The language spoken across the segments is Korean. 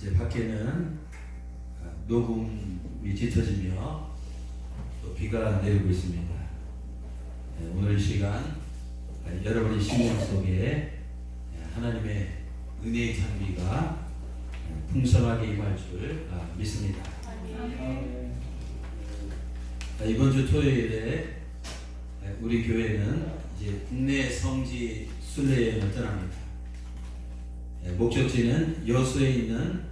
이제 밖에는 녹음이 짙어지며 또 비가 내리고 있습니다. 오늘 이 시간 여러분의 심령 속에 하나님의 은혜의 장비가 풍성하게 임할 줄 믿습니다. 이번 주 토요일에 우리 교회는 이제 국내 성지 순례여행을 떠납니다. 목적지는 여수에 있는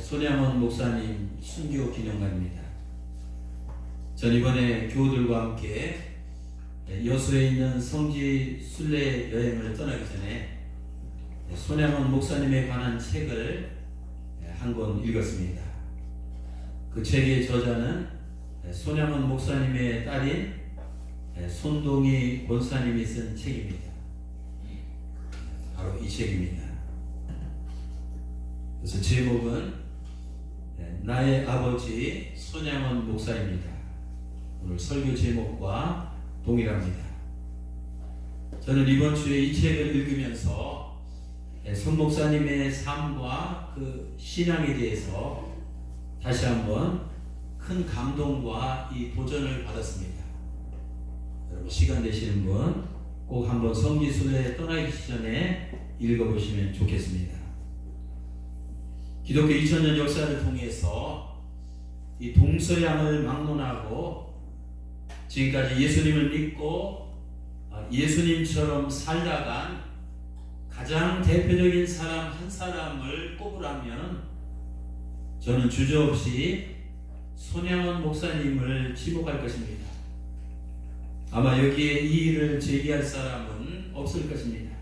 손양원 목사님 순교 기념관입니다. 전 이번에 교우들과 함께 여수에 있는 성지 순례 여행을 떠나기 전에 손양원 목사님에 관한 책을 한 권 읽었습니다. 그 책의 저자는 손양원 목사님의 딸인 손동희 권사님이 쓴 책입니다. 바로 이 책입니다. 그래서 제목은 나의 아버지 손양원 목사입니다. 오늘 설교 제목과 동일합니다. 저는 이번 주에 이 책을 읽으면서 손 목사님의 삶과 그 신앙에 대해서 다시 한번 큰 감동과 이 도전을 받았습니다. 여러분 시간 되시는 분 꼭 한번 성지 순례에 떠나기 전에 읽어보시면 좋겠습니다. 기독교 2000년 역사를 통해서 이 동서양을 막론하고 지금까지 예수님을 믿고 예수님처럼 살다간 가장 대표적인 사람 한 사람을 꼽으라면 저는 주저없이 손양원 목사님을 지목할 것입니다. 아마 여기에 이의를 제기할 사람은 없을 것입니다.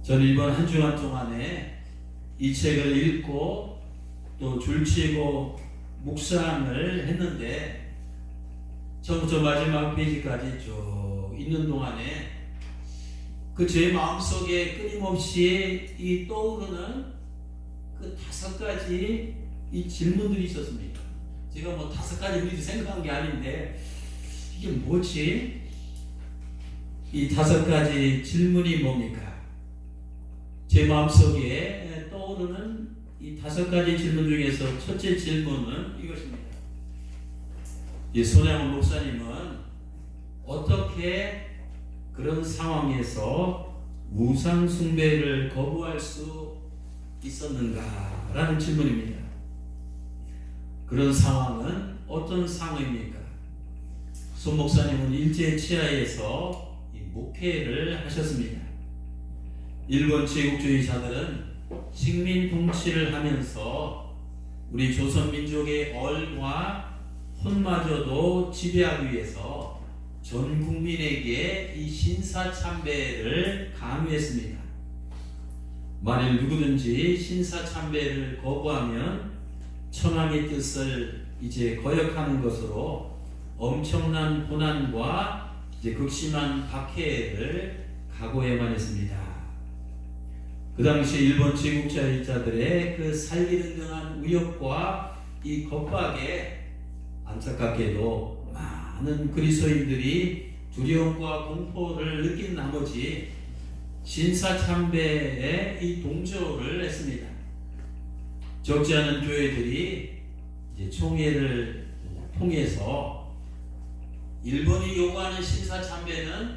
저는 이번 한 주간 동안에 이 책을 읽고 또 줄치고 묵상을 했는데 처음부터 마지막 페이지까지 쭉 있는 동안에 그 제 마음속에 끊임없이 이 떠오르는 그 5가지 이 질문들이 있었습니다. 제가 뭐 5가지 미리 생각한 게 아닌데 이게 뭐지? 이 5가지 질문이 뭡니까? 제 마음속에 떠오르는 이 5가지 질문 중에서 첫째 질문은 이것입니다. 이 손양원 목사님은 어떻게 그런 상황에서 우상 숭배를 거부할 수 있었는가라는 질문입니다. 그런 상황은 어떤 상황입니까? 손 목사님은 일제 치하에서 목회를 하셨습니다. 일본 제국주의자들은 식민 통치를 하면서 우리 조선민족의 얼과 혼마저도 지배하기 위해서 전 국민에게 이 신사참배를 강요했습니다. 만일 누구든지 신사참배를 거부하면 천황의 뜻을 이제 거역하는 것으로 엄청난 고난과 이제 극심한 박해를 각오해야만 했습니다. 그 당시 일본 제국주의자들의 그 살기등등한 위협과 이 겁박에 안타깝게도 많은 그리스도인들이 두려움과 공포를 느낀 나머지 신사참배에 이 동조를 했습니다. 적지 않은 교회들이 이제 총회를 통해서 일본이 요구하는 신사참배는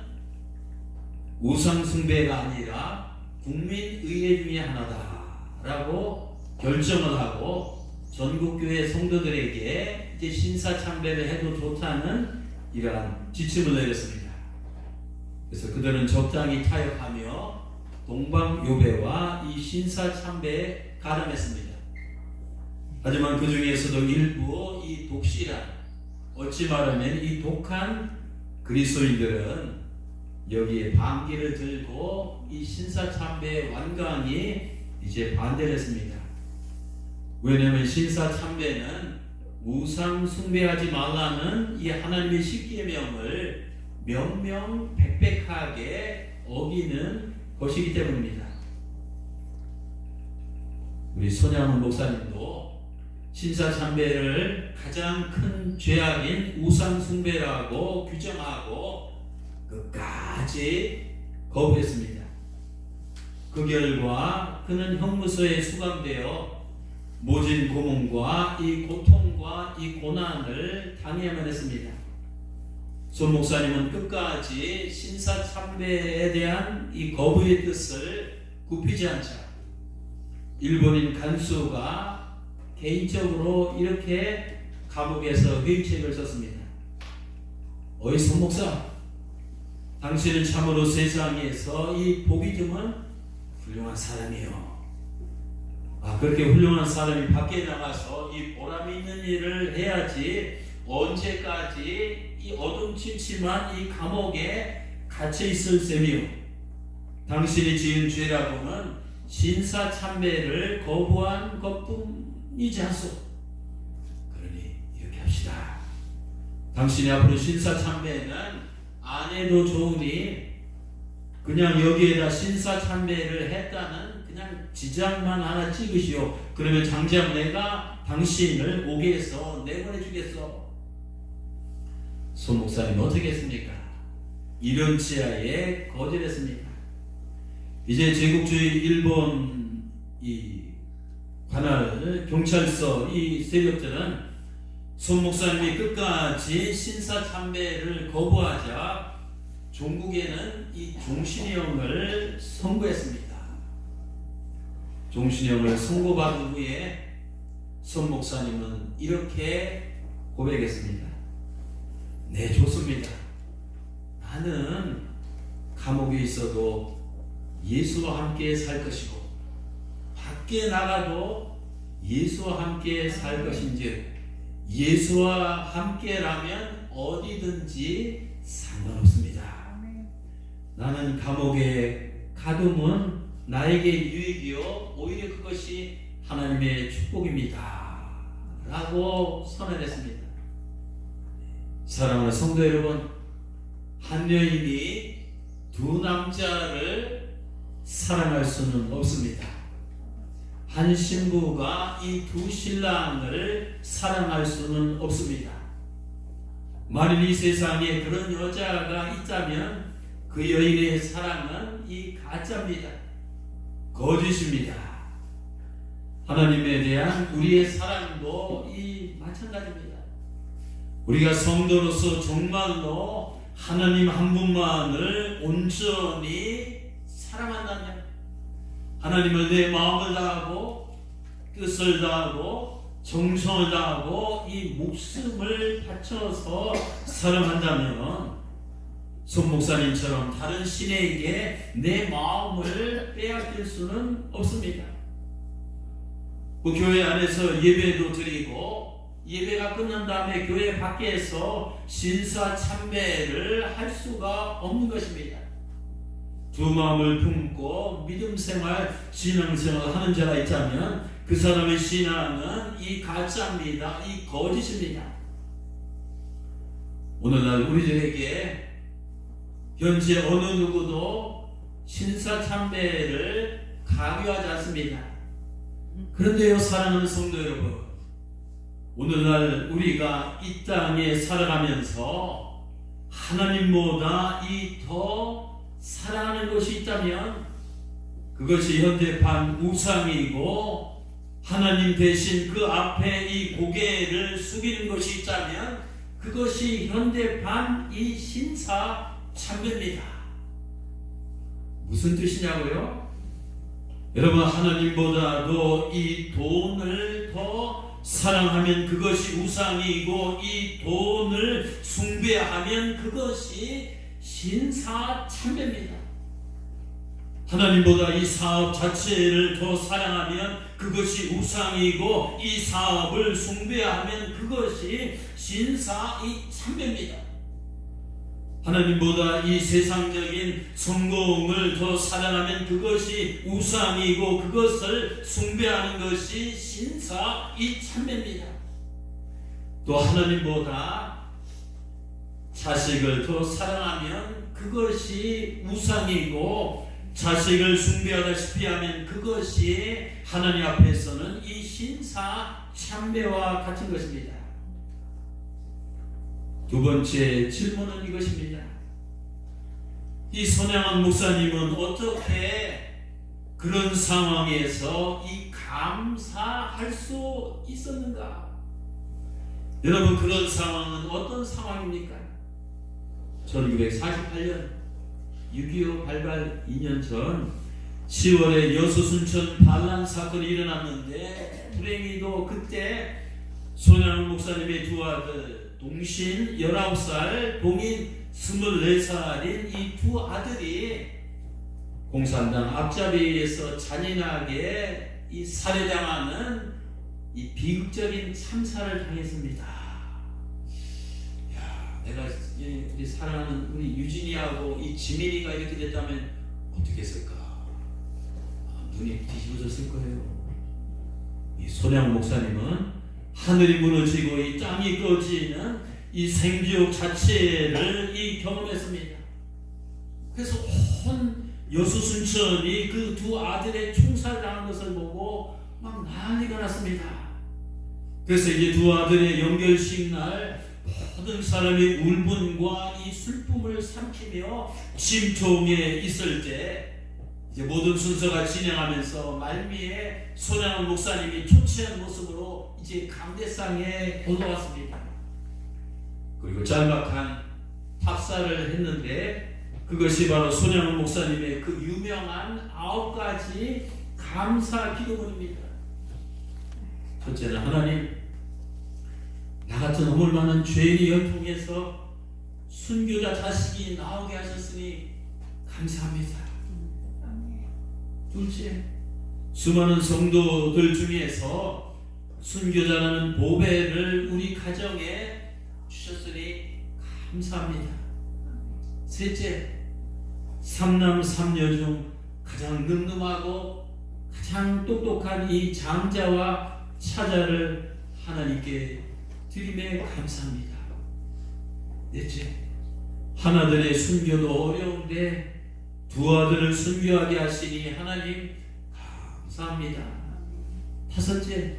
우상숭배가 아니라 국민의례 중에 하나다라고 결정을 하고 전국교회 성도들에게 이제 신사참배를 해도 좋다는 이러한 지침을 내렸습니다. 그래서 그들은 적당히 타협하며 동방요배와 이 신사참배에 가담했습니다. 하지만 그 중에서도 일부 이 독실한 어찌 말하면 이 독한 그리스도인들은 여기에 반기를 들고 이 신사참배의 완강히 이제 반대를 했습니다. 왜냐하면 신사참배는 우상 숭배하지 말라는 이 하나님의 십계명을 명명백백하게 어기는 것이기 때문입니다. 우리 손양원 목사님도 신사참배를 가장 큰 죄악인 우상숭배라고 규정하고 끝까지 거부했습니다. 그 결과 그는 형무소에 수감되어 모진 고문과 이 고통과 이 고난을 당해야만 했습니다. 손 목사님은 끝까지 신사참배에 대한 이 거부의 뜻을 굽히지 않자 일본인 간수가 개인적으로 이렇게 감옥에서 회유책을 썼습니다. 어이 손 목사, 당신은 참으로 세상에서 이 보기 드문 훌륭한 사람이요. 그렇게 훌륭한 사람이 밖에 나가서 이 보람 있는 일을 해야지 언제까지 이 어둠침침한 이 감옥에 갇혀 있을 셈이요. 당신이 지은 죄라고는 신사참배를 거부한 것뿐이지 않소. 그러니 이렇게 합시다. 당신이 앞으로 신사참배는 안 해도 좋으니 그냥 여기에다 신사참배를 했다는 그냥 지장만 하나 찍으시오. 그러면 당장 내가 당신을 옥에서 내보내 주겠어. 손 목사님 어떻게 했습니까? 이런 치하에 거절했습니다. 이제 제국주의 일본 이 관할 경찰서 이 세력들은 손 목사님이 끝까지 신사참배를 거부하자 종국에는 이 종신형을 선고했습니다. 종신형을 선고받은 후에 손 목사님은 이렇게 고백했습니다. 네, 좋습니다. 나는 감옥에 있어도 예수와 함께 살 것이고 밖에 나가도 예수와 함께 살 것인지 예수와 함께라면 어디든지 상관없습니다. 나는 감옥에 가둠은 나에게 유익이요 오히려 그것이 하나님의 축복입니다 라고 선언했습니다. 사랑하는 성도 여러분, 한 여인이 두 남자를 사랑할 수는 없습니다. 한 신부가 이 두 신랑을 사랑할 수는 없습니다. 만일 이 세상에 그런 여자가 있다면 그 여인의 사랑은 이 가짜입니다. 거짓입니다. 하나님에 대한 우리의 사랑도 이 마찬가지입니다. 우리가 성도로서 정말로 하나님 한 분만을 온전히 사랑한다면 하나님을 내 마음을 다하고 뜻을 다하고 정성을 다하고 이 목숨을 바쳐서 사랑한다면 손 목사님처럼 다른 신에게 내 마음을 빼앗길 수는 없습니다. 그 교회 안에서 예배도 드리고 예배가 끝난 다음에 교회 밖에서 신사참배를 할 수가 없는 것입니다. 두 마음을 품고 믿음생활, 신앙생활 하는 자가 있다면 그 사람의 신앙은 이 가짜입니다. 이 거짓입니다. 오늘날 우리들에게 현재 어느 누구도 신사참배를 강요하지 않습니다. 그런데요, 사랑하는 성도 여러분, 오늘날 우리가 이 땅에 살아가면서 하나님보다 이 더 사랑하는 것이 있다면 그것이 현대판 우상이고 하나님 대신 그 앞에 이 고개를 숙이는 것이 있다면 그것이 현대판 이 신사참배입니다. 무슨 뜻이냐고요? 여러분, 하나님보다도 이 돈을 더 사랑하면 그것이 우상이고 이 돈을 숭배하면 그것이 신사참배입니다. 하나님보다 이 사업 자체를 더 사랑하면 그것이 우상이고 이 사업을 숭배하면 그것이 신사참배입니다. 하나님보다 이 세상적인 성공을 더 사랑하면 그것이 우상이고 그것을 숭배하는 것이 신사참배입니다. 또 하나님보다 자식을 더 사랑하면 그것이 우상이고 자식을 숭배하다시피 하면 그것이 하나님 앞에서는 이 신사참배와 같은 것입니다. 두 번째 질문은 이것입니다. 이 손양원 목사님은 어떻게 그런 상황에서 이 감사할 수 있었는가? 여러분, 그런 상황은 어떤 상황입니까? 1948년 6.25 발발 2년 전 10월에 여수 순천 반란 사건이 일어났는데, 불행히도 그때 손양훈 목사님의 두 아들, 동신 19살, 동인 24살인 이 두 아들이 공산당 앞잡이에서 잔인하게 이 살해당하는 이 비극적인 참사를 당했습니다. 야, 내가 우리 사랑하는 우리 유진이하고 이 지민이가 이렇게 됐다면 어떻게 했을까? 눈이 뒤집어졌을 거예요. 이 손양 목사님은 하늘이 무너지고 이 땅이 꺼지는 이 생지옥 자체를 경험했습니다. 그래서 온 여수 순천이 그 두 아들의 총살당한 것을 보고 막 난리가 났습니다. 그래서 이제 두 아들의 연결식 날 모든 사람이 울분과 이 슬픔을 삼키며 침통에 있을 때, 이제 모든 순서가 진행하면서 말미에 손양훈 목사님이 초췌한 모습으로 이제 강대상에 올라왔습니다. 그리고 짤막한 탑사를 했는데, 그것이 바로 손양훈 목사님의 그 유명한 9가지 감사 기도문입니다. 첫째는, 하나님, 나 같은 허물 많은 죄인을 통해서 순교자 자식이 나오게 하셨으니 감사합니다. 둘째, 수많은 성도들 중에서 순교자라는 보배를 우리 가정에 주셨으니 감사합니다. 셋째, 삼남 삼녀 중 가장 늠름하고 가장 똑똑한 이 장자와 차자를 하나님께 드림에 감사합니다. 넷째, 하나들의 순교도 어려운데 두 아들을 순교하게 하시니 하나님 감사합니다. 다섯째,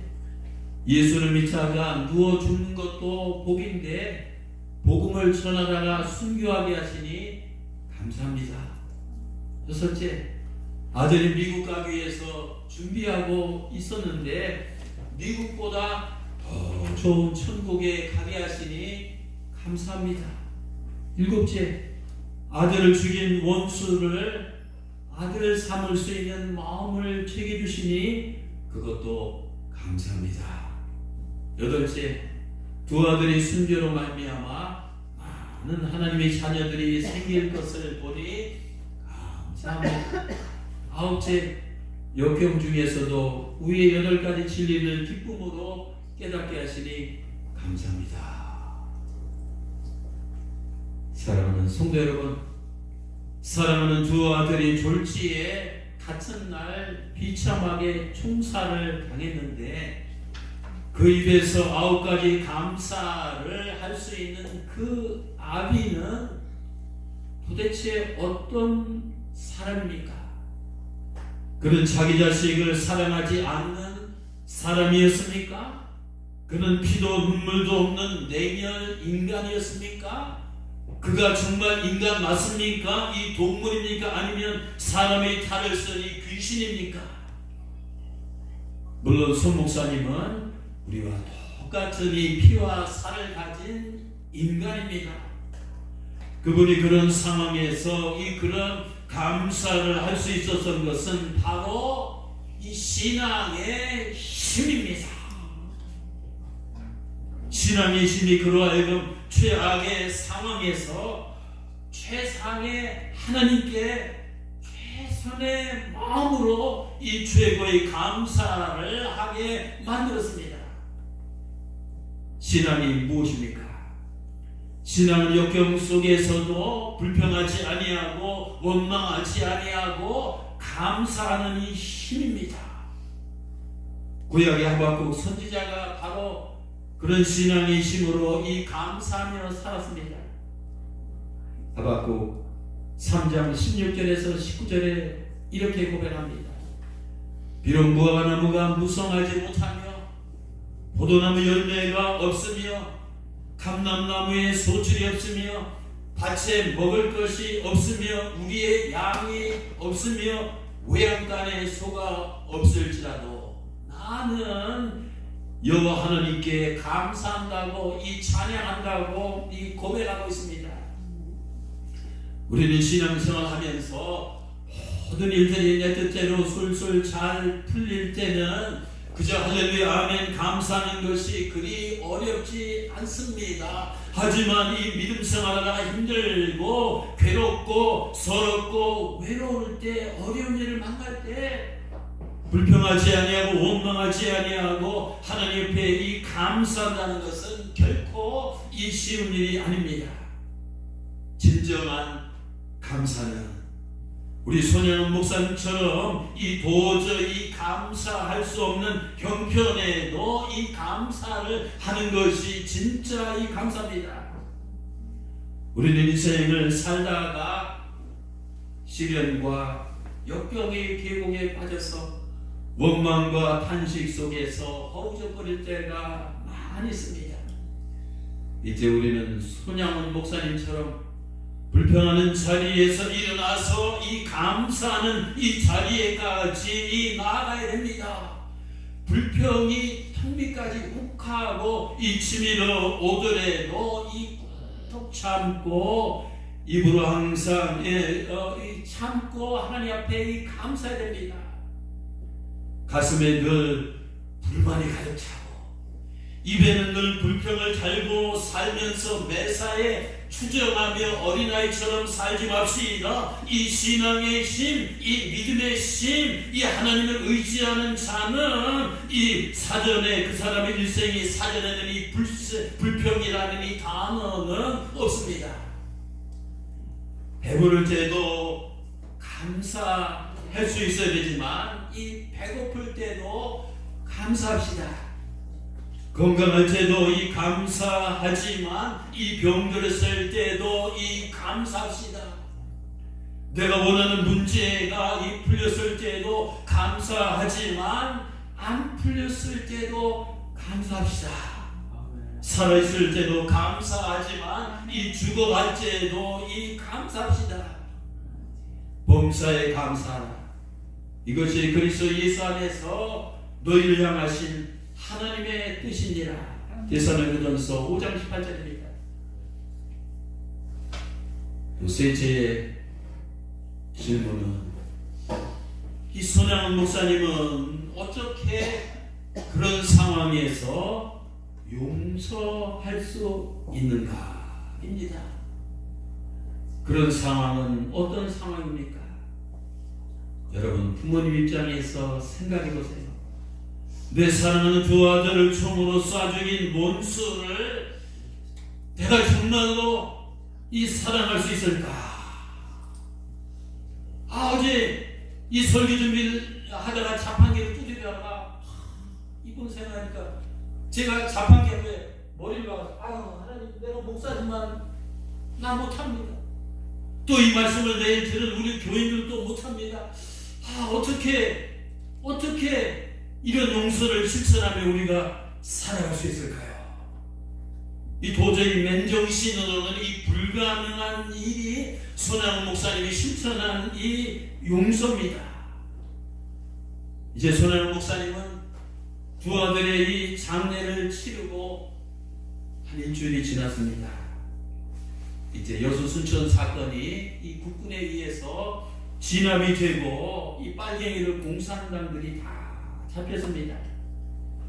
예수를 믿다가 누워 죽는 것도 복인데 복음을 전하다가 순교하게 하시니 감사합니다. 여섯째, 아들이 미국 가기 위해서 준비하고 있었는데 미국보다 더 좋은 천국에 가게 하시니 감사합니다. 일곱째, 아들을 죽인 원수를 아들 삼을 수 있는 마음을 챙겨주시니 그것도 감사합니다. 여덟째, 두 아들이 순교로 말미암아 많은 하나님의 자녀들이 생길 것을 보니 감사합니다. 아홉째, 역경 중에서도 위의 8가지 진리를 기쁨으로 깨닫게 하시니 감사합니다. 사랑하는 성도 여러분, 사랑하는 두 아들이 졸지에 같은 날 비참하게 총살을 당했는데 그 입에서 9가지 감사를 할 수 있는 그 아비는 도대체 어떤 사람입니까? 그는 자기 자식을 사랑하지 않는 사람이었습니까? 그는 피도 눈물도 없는 냉혈 인간이었습니까? 그가 정말 인간 맞습니까? 이 동물입니까? 아니면 사람의 탈을 쓴 이 귀신입니까? 물론 손 목사님은 우리와 똑같은 이 피와 살을 가진 인간입니다. 그분이 그런 상황에서 그런 감사를 할 수 있었던 것은 바로 이 신앙의 힘입니다. 신앙의 힘이 그로 하여금 최악의 상황에서 최상의 하나님께 최선의 마음으로 이 최고의 감사를 하게 만들었습니다. 신앙이 무엇입니까? 신앙은 역경 속에서도 불평하지 아니하고 원망하지 아니하고 감사하는 이 힘입니다. 구약의 하박국 선지자가 바로 그런 신앙의 힘으로 이 감사하며 살았습니다. 하박국 3장 16절에서 19절에 이렇게 고백합니다. 비록 무화과나무가 무성하지 못하며 포도나무 열매가 없으며 감람나무에 소출이 없으며 밭에 먹을 것이 없으며 우리의 양이 없으며 외양간에 소가 없을지라도 많은 여호와 하나님께 감사한다고 이 찬양한다고 이 고백하고 있습니다. 우리는 신앙생활 하면서 모든 일들이 내 뜻대로 술술 잘 풀릴 때는 그저 할렐루야 아멘 감사하는 것이 그리 어렵지 않습니다. 하지만 이 믿음 생활하다가 힘들고 괴롭고 서럽고 외로울 때 어려운 일을 만날 때 불평하지 아니하고 원망하지 아니하고 하나님 앞에 이 감사한다는 것은 결코 이 쉬운 일이 아닙니다. 진정한 감사는 우리 손영훈 목사님처럼 이 도저히 감사할 수 없는 형편에도 이 감사를 하는 것이 진짜 이 감사입니다. 우리는 인생을 살다가 시련과 역경의 계곡에 빠져서 원망과 탄식 속에서 허우적거릴 때가 많이 있습니다. 이제 우리는 손양훈 목사님처럼 불평하는 자리에서 일어나서 이 감사하는 이 자리에까지 나아가야 됩니다. 불평이 턱밑까지 욱하고 이 치밀어 오더라도 이 꾹 참고 입으로 항상 참고 하나님 앞에 이 감사해야 됩니다. 가슴에 늘 불만이 가득 차고 입에는 늘 불평을 달고 살면서 매사에 추정하며 어린아이처럼 살지 맙시다. 이 신앙의 힘, 이 믿음의 힘, 이 하나님을 의지하는 자는 이 사전에 그 사람의 일생이 사전에는 이 불평이라는 이 단어는 없습니다. 배부를 때도 감사할 수 있어야 되지만 이 배고플 때도 감사합시다. 건강할 때도 이 감사하지만 이 병들었을 때도 이 감사합시다. 내가 원하는 문제가 이 풀렸을 때도 감사하지만 안 풀렸을 때도 감사합시다. 살아있을 때도 감사하지만 이 죽어갈 때도 이 감사합시다. 범사에 감사하라. 이것이 그리스도 예수 안에서 너희를 향하신 하나님의 뜻이니라. 데살로니가전서 5장 18절입니다. 또 셋째 질문은 이 손양훈 목사님은 어떻게 그런 상황에서 용서할 수 있는가 입니다. 그런 상황은 어떤 상황입니까? 여러분 부모님 입장에서 생각해 보세요. 내 사랑하는 두 아들을 총으로 쏴 죽인 몬수를 내가 정말로 이 사랑할 수 있을까? 어제 이 설교 준비를 하다가 자판기를 두드리다가 이분 생각하니까 제가 자판기 앞에 머리를 박아서 하나님 내가 목사지만 나 못합니다. 또 이 말씀을 내일 들은 우리 교인들도 못합니다. 어떻게 이런 용서를 실천하며 우리가 살아갈 수 있을까요? 이 도저히 맨정신으로는 이 불가능한 일이 손양훈 목사님이 실천한 이 용서입니다. 이제 손양훈 목사님은 두 아들의 이 장례를 치르고 한 일주일이 지났습니다. 이제 여수 순천 사건이 이 국군에 의해서 진압이 되고 이 빨갱이를 공산당들이 다 잡혔습니다.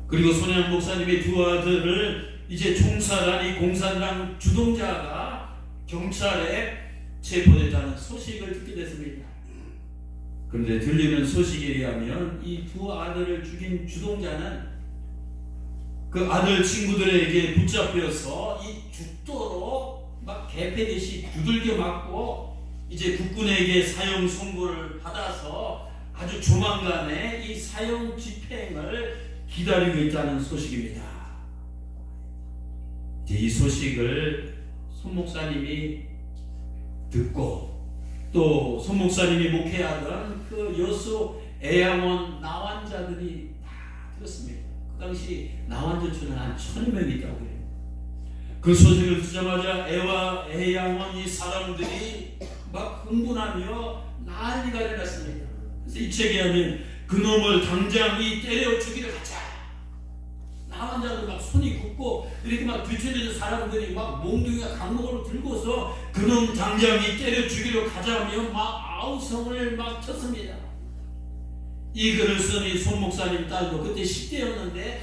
그리고 손양훈 목사님의 두 아들을 이제 총살한 이 공산당 주동자가 경찰에 체포됐다는 소식을 듣게 됐습니다. 그런데 들리는 소식에 의하면 이 두 아들을 죽인 주동자는 그 아들 친구들에게 붙잡혀서 이 죽도록 막 개패듯이 두들겨 맞고 이제 국군에게 사형 선고를 받아서 아주 조만간에 이 사형 집행을 기다리고 있다는 소식입니다. 이제 이 소식을 손 목사님이 듣고 또 손 목사님이 목회하던 그 여수 애양원 나환자들이 다 들었습니다. 그 당시 나환자촌은 한 1000여 명이 있다고 해요. 그 소식을 듣자마자 애양원 이 사람들이 막 흥분하며 난리가 일어났습니다. 그래서 이 책에 하면 그놈을 당장 이 때려 죽이러 가자. 자들 막 손이 굽고 이렇게 막 뒤처지는 사람들이 막 몽둥이와 강목을 들고서 그놈 장장이 때려 죽이러 가자며 막 아우성을 막 쳤습니다. 이 글을 쓴 이 손 목사님 딸도 그때 10대였는데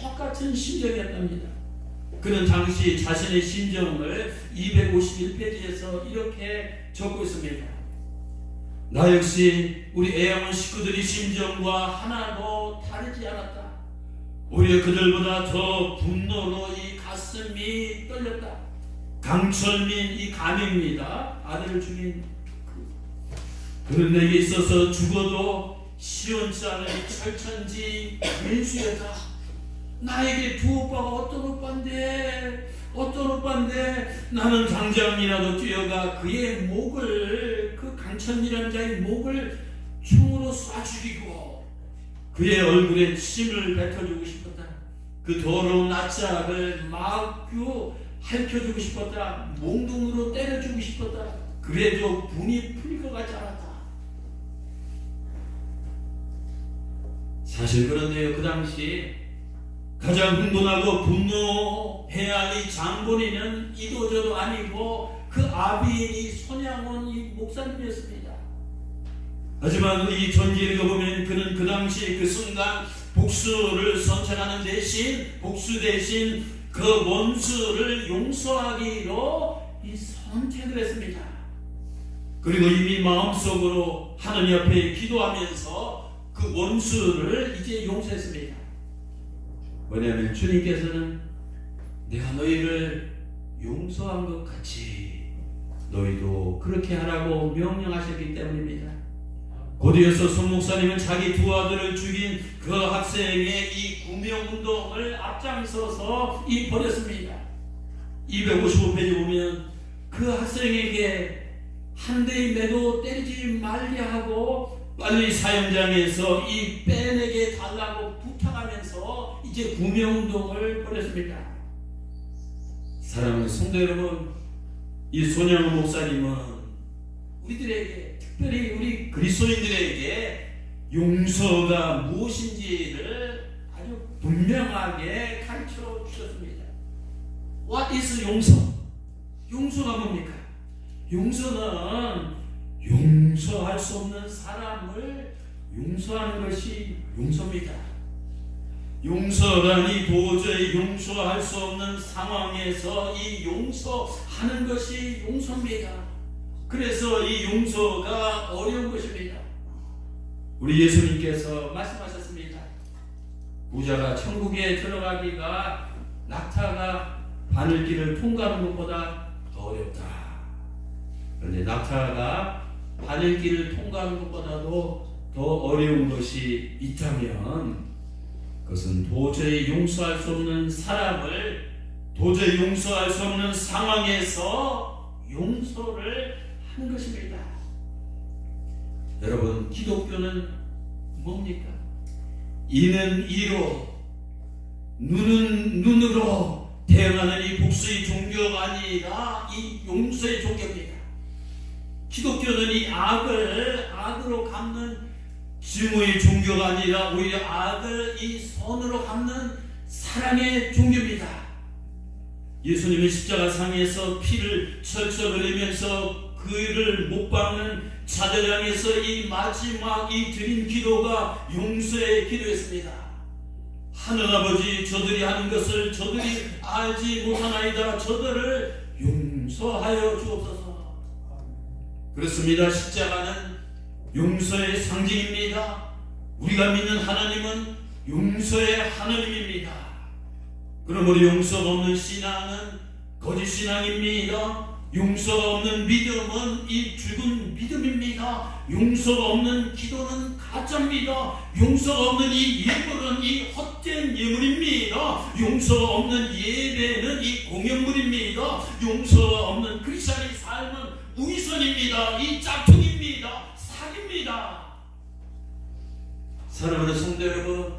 똑같은 심정이었답니다. 그는 당시 자신의 심정을 251페이지에서 이렇게 적고 있습니다. 나 역시 우리 애양원 식구들의 심정과 하나도 다르지 않았다. 오히려 그들보다 더 분노로 이 가슴이 떨렸다. 강철민 이 가명입니다. 아들을 죽인 그는 내게 있어서 죽어도 시원치 않은 철천지 왼수였다. 나에게 두 오빠가 어떤 오빠인데 나는 당장이라도 뛰어가 그의 목을, 그 강천이라는 자의 목을 총으로 쏴 죽이고 그의 얼굴에 침을 뱉어주고 싶었다. 그 더러운 낯짝을 마구 핥혀주고 싶었다. 몽둥으로 때려주고 싶었다. 그래도 분이 풀릴 것 같지 않았다. 사실 그런데요, 그 당시 가장 흥분하고 분노해야 할 이 장본인은 이도저도 아니고 그 아비인 이 손양원 이 목사님이었습니다. 하지만 이 전기 읽어보면 그는 그 당시 그 순간 복수를 선택하는 대신, 복수 대신 그 원수를 용서하기로 이 선택을 했습니다. 그리고 이미 마음속으로 하나님 앞에 기도하면서 그 원수를 이제 용서했습니다. 뭐냐면 주님께서는 내가 너희를 용서한 것 같이 너희도 그렇게 하라고 명령하셨기 때문입니다. 곧이어서 손 목사님은 자기 두 아들을 죽인 그 학생의 이 구명운동을 앞장서서 벌였습니다. 255페이지 보면 그 학생에게 한 대의 매도 때리지 말게 하고 빨리 사형장에서 이 빼내게 달라고 부탁하면서 이제 구명운동을 벌였습니다. 사랑하는 성도 여러분, 이 손양원 목사님은 우리들에게, 특별히 우리 그리스도인들에게 용서가 무엇인지를 아주 분명하게 가르쳐 주셨습니다. What is 용서? 용서가 뭡니까? 용서는 용서할 수 없는 사람을 용서하는 것이 용서입니다. 용서라니 도저히 용서할 수 없는 상황에서 이 용서하는 것이 용서입니다. 그래서 이 용서가 어려운 것입니다. 우리 예수님께서 말씀하셨습니다. 부자가 천국에 들어가기가 낙타가 바늘길을 통과하는 것보다 더 어렵다. 그런데 낙타가 바늘길을 통과하는 것보다도 더 어려운 것이 있다면 그것은 도저히 용서할 수 없는 사람을 도저히 용서할 수 없는 상황에서 용서를 하는 것입니다. 여러분, 기독교는 뭡니까? 이는 이로, 눈은 눈으로 대응하는 이 복수의 종교가 아니라 이 용서의 종교입니다. 기독교는 이 악으로 갚는 증오의 종교가 아니라 오히려 악을 이 선으로 갚는 사랑의 종교입니다. 예수님은 십자가상에서 피를 철철 흘리면서 그를 못 박는 자들 향해서 이 마지막 이 드린 기도가 용서의 기도였습니다. 하늘아버지, 저들이 하는 것을 저들이 알지 못하나이다. 저들을 용서하여 주옵소서. 그렇습니다. 십자가는 용서의 상징입니다. 우리가 믿는 하나님은 용서의 하나님입니다. 그러므로 용서가 없는 신앙은 거짓 신앙입니다. 용서가 없는 믿음은 이 죽은 믿음입니다. 용서가 없는 기도는 가짜입니다. 용서가 없는 이 예물은 이 헛된 예물입니다. 용서가 없는 예배는 이 공연물입니다. 용서가 없는 크리스찬의 삶은 우위선입니다. 이 짝퉁입니다. 사기입니다. 사랑하는 성도 여러분,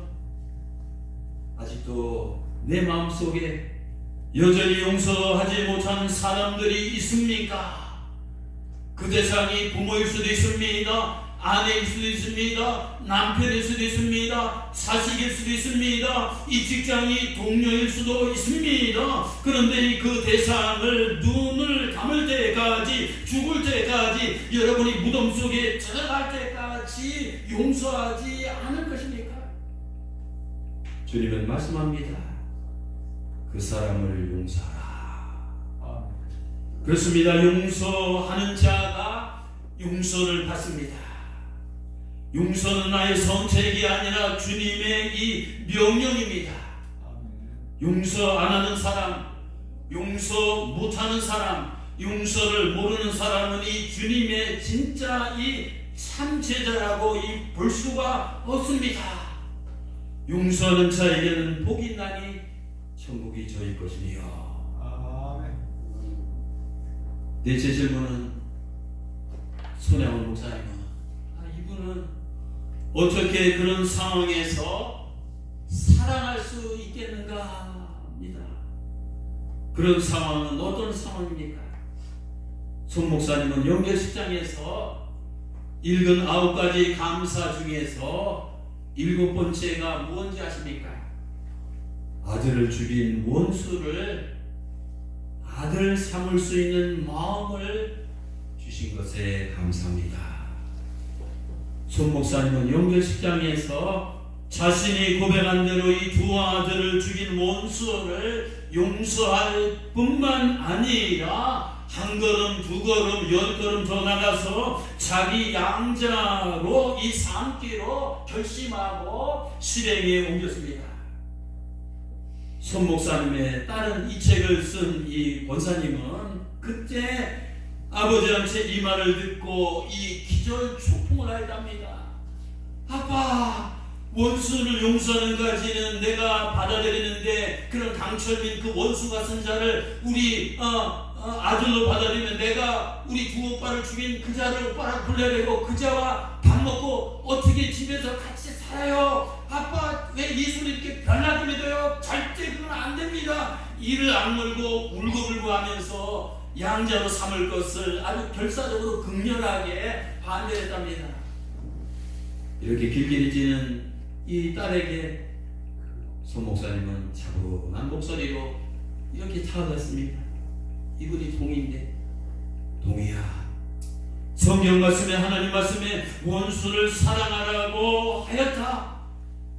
아직도 내 마음속에 여전히 용서하지 못하는 사람들이 있습니까? 그 대상이 부모일 수도 있습니다. 아내일 수도 있습니다. 남편일 수도 있습니다. 자식일 수도 있습니다. 이 직장이 동료일 수도 있습니다. 그런데 그 대상을 눈을 감을 때까지, 죽을 때까지, 여러분이 무덤 속에 들어갈 때까지 용서하지 않을 것입니까? 주님은 말씀합니다. 그 사람을 용서하라. 그렇습니다. 용서하는 자가 용서를 받습니다. 용서는 나의 선택이 아니라 주님의 이 명령입니다. 용서 안 하는 사람, 용서 못하는 사람, 용서를 모르는 사람은 이 주님의 진짜 이 참제자라고 볼 수가 없습니다. 용서하는 자에게는 복이 있나니 천국이 저희 것이며. 넷째 질문은 손혜원 목사님은 이분은 어떻게 그런 상황에서 사랑할 수 있겠는가 합니다. 그런 상황은 어떤 상황입니까? 손 목사님은 연결식장에서 읽은 9가지 감사 중에서 7번째가 무엇인지 아십니까? 아들을 죽인 원수를 아들 삼을 수 있는 마음을 주신 것에 감사합니다. 손 목사님은 연결식장에서 자신이 고백한 대로 이 두 아들을 죽인 원수를 용서할 뿐만 아니라 한 걸음, 두 걸음, 10걸음 더 나가서 자기 양자로 이 삼기로 결심하고 실행에 옮겼습니다. 손 목사님의 딸은 이 책을 쓴 이 권사님은 그때 아버지한테 이 말을 듣고 이 기절 초풍을 하였답니다. 아빠, 원수를 용서하는 까지는 내가 받아들이는데 그런 강철민 그 원수 같은 자를 우리 아들로 받아들이면 내가 우리 두 오빠를 죽인 그 자를 오빠라 불러야 되고 그 자와 밥 먹고 어떻게 집에서 같이 살아요? 아빠, 왜 예수를 이렇게 변하게 믿어요? 절대 그건 안 됩니다. 이를 악물고 울고불고 하면서 양자로 삼을 것을 아주 결사적으로 극렬하게 반대했답니다. 이렇게 길길이 지는 이 딸에게 손 목사님은 차분한 목소리로 이렇게 다가갔습니다. 이분이 동인데, 동이야, 성경 말씀에, 하나님 말씀에 원수를 사랑하라고 하였다.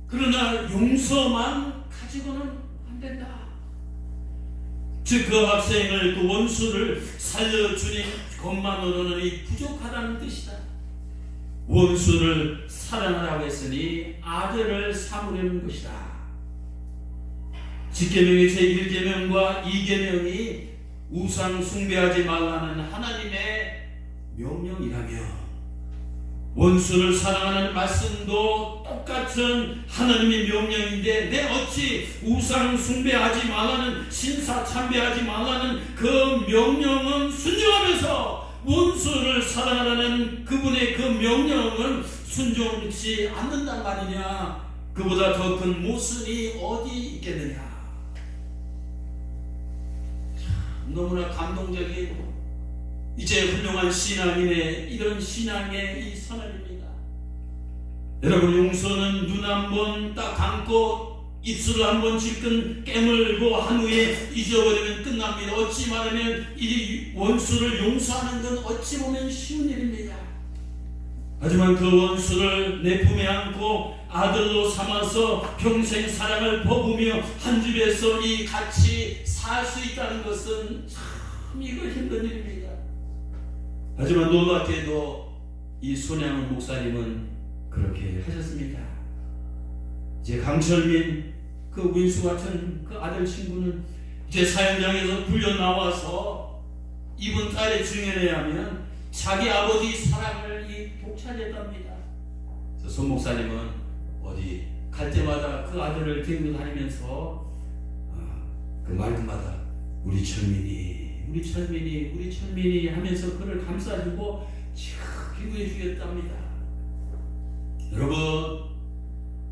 그러나 용서만 가지고는 안 된다. 즉 그 학생을, 그 원수를 살려주는 것만으로는 이 부족하다는 뜻이다. 원수를 사랑하라고 했으니 아들을 삼으려는 것이다. 십계명의 제1계명과 2계명이 우상 숭배하지 말라는 하나님의 명령이라며, 원수를 사랑하는 말씀도 똑같은 하나님의 명령인데 내 어찌 우상 숭배하지 말라는, 신사 참배하지 말라는 그 명령은 순종하면서 원수를 사랑하라는 그분의 그 명령은 순종치 않는단 말이냐. 그보다 더 큰 모순이 어디 있겠느냐. 너무나 감동적인 이제 훌륭한 신앙인의 이런 신앙의 이 선언입니다. 여러분, 용서는 눈 한 번 딱 감고 입술을 한 번 질끈 깨물고 한 후에 잊어버리면 끝납니다. 어찌 말하면 이 원수를 용서하는 건 어찌 보면 쉬운 일입니다. 하지만 그 원수를 내 품에 안고 아들로 삼아서 평생 사랑을 퍼부으며 한 집에서 이 같이 살 수 있다는 것은 참 이거 힘든 일입니다. 하지만 놀랍게도 이 손양훈 목사님은 그렇게 하셨습니다. 이제 강철민 그 win수 같은 그 아들 친구는 이제 사형장에서 풀려 나와서 이분 딸의 증언에 하면 자기 아버지 사랑을 독차지했답니다. 그래서 손 목사님은 어디 갈 때마다 그 아들을 데리고 다니면서 그 말끝마다 우리 철민이 하면서 그를 감싸주고 기도해 주겠답니다. 여러분,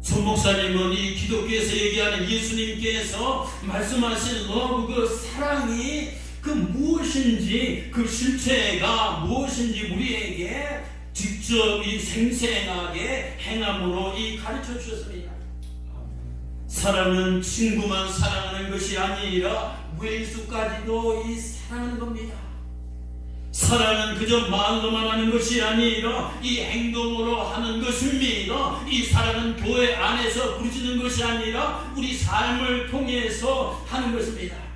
손 목사님은 이 기독교에서 얘기하는 예수님께서 말씀하신 러브, 그 사랑이 그 무엇인지, 그 실체가 무엇인지 우리에게 직접 이 생생하게 행함으로 이 가르쳐 주셨습니다. 사랑은 친구만 사랑하는 것이 아니라 외수까지도 이 사랑하는 겁니다. 사랑은 그저 말로만 하는 것이 아니라 이 행동으로 하는 것입니다. 이 사랑은 교회 안에서 부르짖는 것이 아니라 우리 삶을 통해서 하는 것입니다.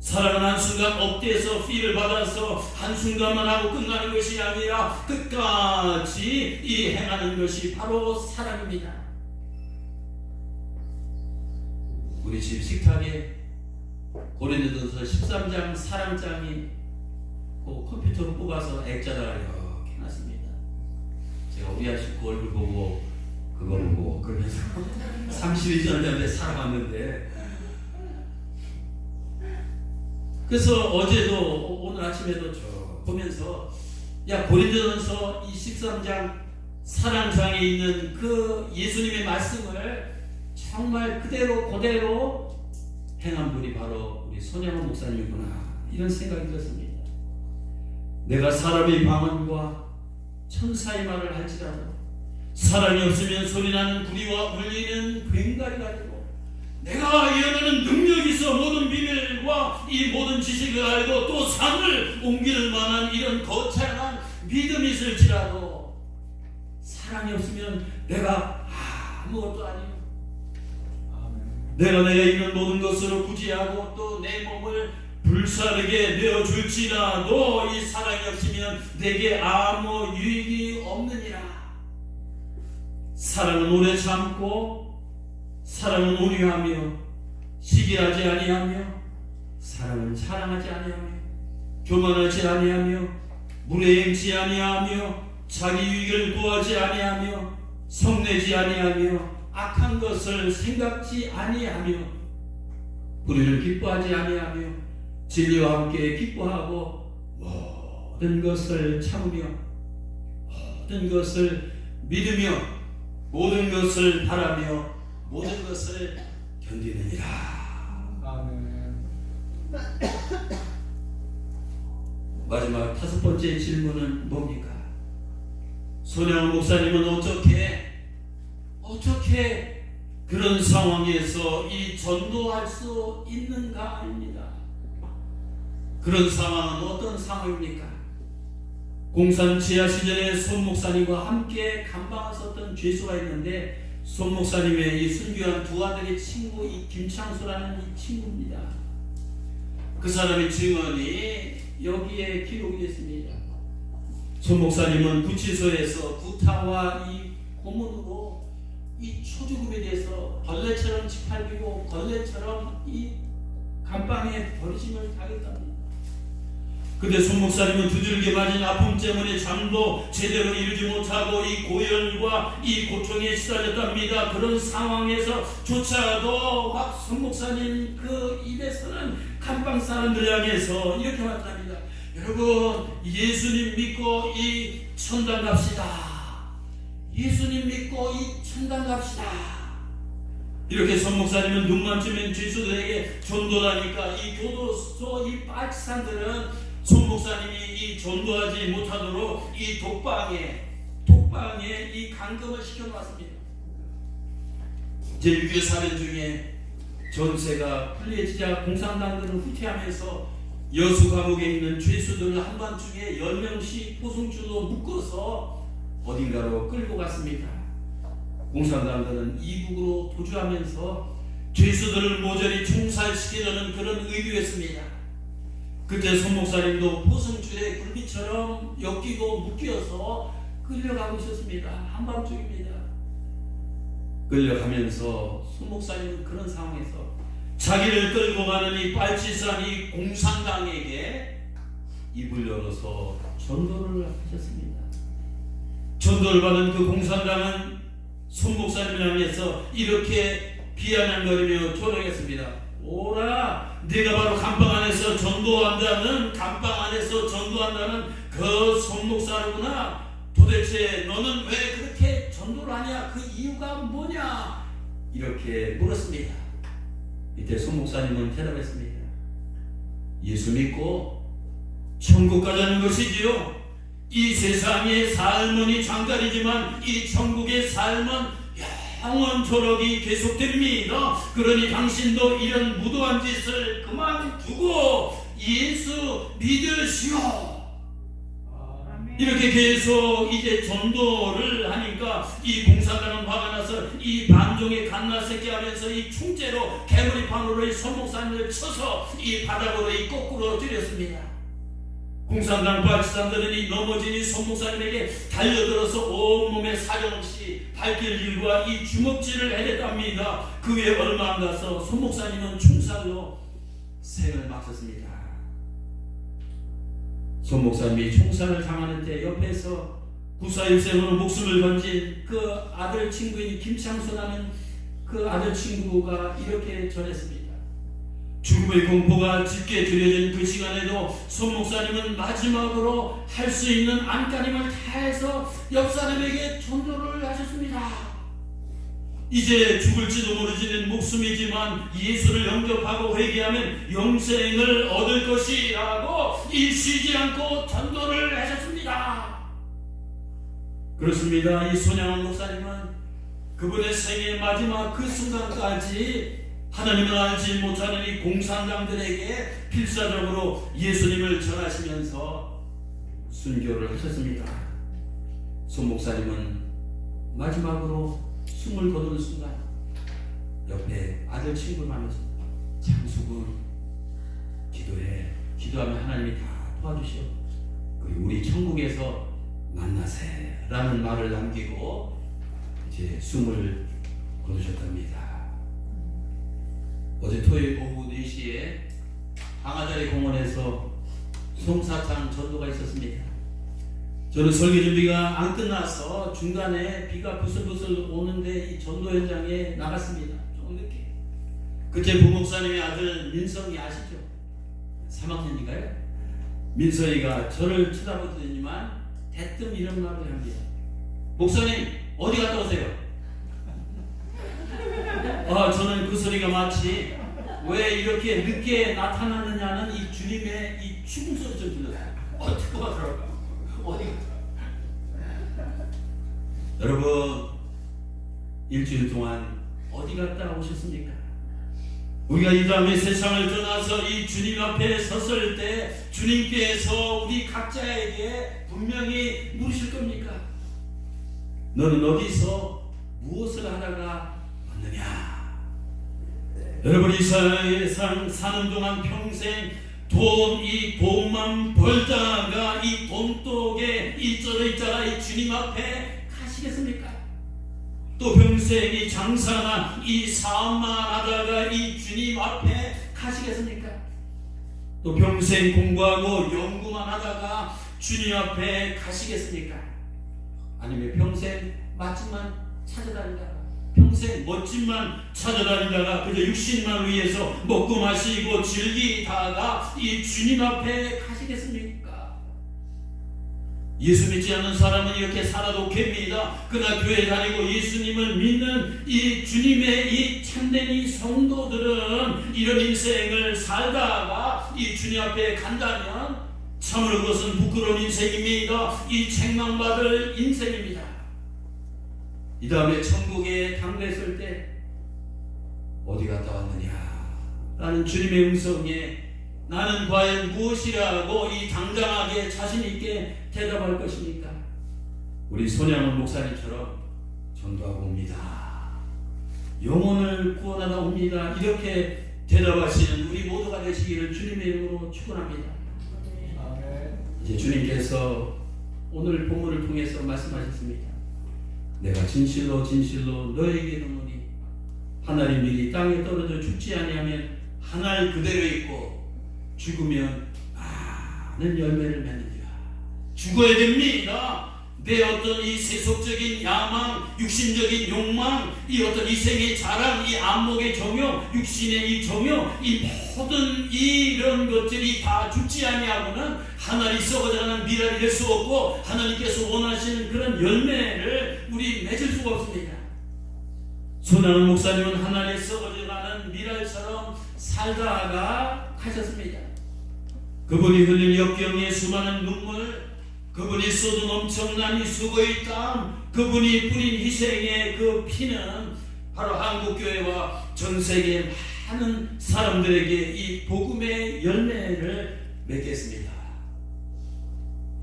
사랑은 한순간 업돼서 피를 받아서 한순간만 하고 끝나는 것이 아니라 끝까지 이 행하는 것이 바로 사랑입니다. 우리 집 식탁에 고린도전서 13장 사랑장이 컴퓨터로 뽑아서 액자를 이렇게 해놨습니다. 제가 우리 아식 그 얼굴 보고 그거 보고 그러면서 30일 전에 살아왔는데, 그래서 어제도 오늘 아침에도 쭉 보면서 야 고린도전서 13장 사랑장에 있는 그 예수님의 말씀을 정말 그대로 행한 분이 바로 우리 손양원 목사님이구나, 이런 생각이 들었습니다. 내가 사람의 방언과 천사의 말을 할지라도 사랑이 없으면 소리나는 구리와 울리는 괭가리가 되고, 내가 예언하는 능력이 있어 모든 비밀과 이 모든 지식을 알고 또 산을 옮길 만한 이런 거창한 믿음이 있을지라도 사랑이 없으면 내가 아무것도 아니요. 내가 이런 모든 것으로 구제하고 또 내 몸을 불사르게 내어줄지라도 이 사랑이 없으면 내게 아무 유익이 없느니라. 사랑은 오래 참고, 사랑은 온유하며, 시기하지 아니하며, 사랑은 자랑하지 아니하며, 교만하지 아니하며, 무례행치 아니하며, 자기 유익을 구하지 아니하며, 성내지 아니하며, 악한 것을 생각지 아니하며, 불의를 기뻐하지 아니하며, 진리와 함께 기뻐하고, 모든 것을 참으며, 모든 것을 믿으며, 모든 것을 바라며, 모든 것을 견디느니라. 아멘. 마지막 5번째 질문은 뭡니까? 손양원 목사님은 어떻게 그런 상황에서 이 전도할 수 있는가입니다. 그런 상황은 어떤 상황입니까? 공산 지하 시절에 손 목사님과 함께 감방을 썼던 죄수가 있는데, 손 목사님의 이 순교한 두 아들의 친구, 이 김창수라는 이 친구입니다. 그 사람의 증언이 여기에 기록이 됐습니다. 손 목사님은 구치소에서 구타와 이 고문으로 이 초죽음에 대해서 벌레처럼 짓밟히고 벌레처럼 이 감방에 버리심을 당했답니다. 근데 손 목사님은 두들겨 맞은 아픔 때문에 잠도 제대로 이루지 못하고 이 고열과 이 고통에 시달렸답니다. 그런 상황에서조차도 막 손 목사님 그 입에서는 감방 사람들 향해서 이렇게 말합니다. 여러분, 예수님 믿고 이 천당 갑시다. 예수님 믿고 이 천당 갑시다. 이렇게 손 목사님은 눈만 뜨면 죄수들에게 전도하니까 이 교도소 이 빨치산들은 손 목사님이 이 전도하지 못하도록 이 독방에 이 감금을 시켜놨습니다. 제6의 사례 중에 전세가 풀려지자 공산당들은 후퇴하면서 여수 감옥에 있는 죄수들을 한밤중에 10명씩 포승줄로 묶어서 어딘가로 끌고 갔습니다. 공산당들은 이국으로 도주하면서 죄수들을 모조리 총살시키려는 그런 의도였습니다. 그때 손 목사님도 포승줄에 굴비처럼 엮이고 묶여서 끌려가고 있었습니다. 한밤중입니다. 끌려가면서 손 목사님은 그런 상황에서 자기를 끌고 가는 이 빨치산 이 공산당에게 입을 열어서 전도를 하셨습니다. 전도를 받은 그 공산당은 손 목사님을 향해서 이렇게 비아냥거리며 조롱했습니다. 오라, 네가 바로 감방 안에서 전도한다는 그 손 목사구나. 도대체 너는 왜 그렇게 전도를 하냐? 그 이유가 뭐냐? 이렇게 물었습니다. 이때 손 목사님은 대답했습니다. 예수 믿고 천국 가자는 것이지요. 이 세상의 삶은 장관이지만 이 천국의 삶은 영원토록 계속됩니다. 그러니 당신도 이런 무도한 짓을 그만두고 예수 믿으시오. 이렇게 계속 이제 전도를 하니까 이 공산당은 화가 나서 이 반종의 갓난새끼 하면서 이 총째로 개머리판으로 이 손목산을 쳐서 이 바닥으로 이 거꾸로 들였습니다. 공산당 발치산들은 이 넘어진 이 손목사님에게 달려들어서 온몸에 사정없이 발길질과 이 주먹질을 해댔답니다. 그 후에 얼마 안 가서 손목사님은 총살로 생을 마쳤습니다. 손목사님이 총살을 당하는 때 옆에서 구사일생으로 목숨을 건진 그 아들 친구인 김창수라는 그 아들 친구가 이렇게 전했습니다. 죽음의 공포가 짙게 들여진 그 시간에도 손목사님은 마지막으로 할 수 있는 안간힘을 다해서 옆 사람에게 전도를 하셨습니다. 이제 죽을지도 모르지는 목숨이지만 예수를 영접하고 회개하면 영생을 얻을 것이라고 쉬지 않고 전도를 하셨습니다. 그렇습니다. 이 손양원 목사님은 그분의 생의 마지막 그 순간까지 하나님을 알지 못하는 이 공산당들에게 필사적으로 예수님을 전하시면서 순교를 하셨습니다. 손 목사님은 마지막으로 숨을 거두는 순간 옆에 아들 친구를 만나서 장수군 기도하면 하나님이 다 도와주시오. 그리고 우리 천국에서 만나세 라는 말을 남기고 이제 숨을 거두셨답니다. 어제 토요일 오후 4시에 방아다리 공원에서 솜사탕 전도가 있었습니다. 저는 설교 준비가 안 끝나서 중간에 비가 부슬부슬 오는데 이 전도 현장에 나갔습니다. 조금 늦게. 그때 부목사님의 아들 민성이 아시죠? 3학년인가요? 민성이가 저를 쳐다보더니만 대뜸 이런 말을 합니다. 목사님 어디 갔다 오세요? 저는 그 소리가 마치 왜 이렇게 늦게 나타나느냐는 이 주님의 이 죽음 소리 좀 들렸어요. 어떻게 하더라고요? 어디 여러분 일주일 동안 어디 갔다 오셨습니까? 우리가 이 다음에 세상을 떠나서 이 주님 앞에 섰을 때 주님께서 우리 각자에게 분명히 물으실 겁니까? 너는 어디서 무엇을 하다가 왔느냐? 여러분 이 세상 사는 동안 평생 이 돈만 벌다가 이 돈독에 이쩌러 있다가 이 주님 앞에 가시겠습니까? 또 평생 이 장사나 이 사업만 하다가 이 주님 앞에 가시겠습니까? 또 평생 공부하고 연구만 하다가 주님 앞에 가시겠습니까? 아니면 평생 맛집만 찾아다니다가 평생 멋짐만 찾아다니다가 그저 육신만 위해서 먹고 마시고 즐기다가 이 주님 앞에 가시겠습니까? 예수 믿지 않는 사람은 이렇게 살아도 됩니다. 그러나 교회 다니고 예수님을 믿는 이 주님의 이 참된 이 성도들은 이런 인생을 살다가 이 주님 앞에 간다면 참으로 그것은 부끄러운 인생입니다. 이 책망받을 인생입니다. 이 다음에 천국에 당도했을 때 어디 갔다 왔느냐 라는 주님의 음성에 나는 과연 무엇이라고 이 당당하게 자신있게 대답할 것입니까? 우리 손양원 목사님처럼 전도하고 옵니다. 영혼을 구원하다 옵니다. 이렇게 대답하시는 우리 모두가 되시기를 주님의 이름으로 축원합니다. 이제 주님께서 오늘 본문을 통해서 말씀하셨습니다. 내가 진실로 진실로 너에게 이르노니 한 알이 미리 땅에 떨어져 죽지 아니하면 한 알 그대로 있고 죽으면 많은 열매를 맺느니라. 죽어야 됩니다. 내 어떤 이 세속적인 야망, 육신적인 욕망, 이 어떤 이생의 자랑, 이 안목의 정욕, 육신의 이 정욕, 이 모든 이런 것들이 다 죽지 아니하고는 하나님 썩어져가는 미랄이 될 수 없고 하나님께서 원하시는 그런 열매를 우리 맺을 수가 없습니다. 손양원 목사님은 하나님 썩어져가는 미랄처럼 살다가 가셨습니다. 그분이 흘린 역경의 수많은 눈물, 그분이 쏟은 엄청난 이 수고의 땀, 그분이 뿌린 희생의 그 피는 바로 한국교회와 전 세계 많은 사람들에게 이 복음의 열매를 맺겠습니다.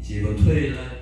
이제 이번 토요일 날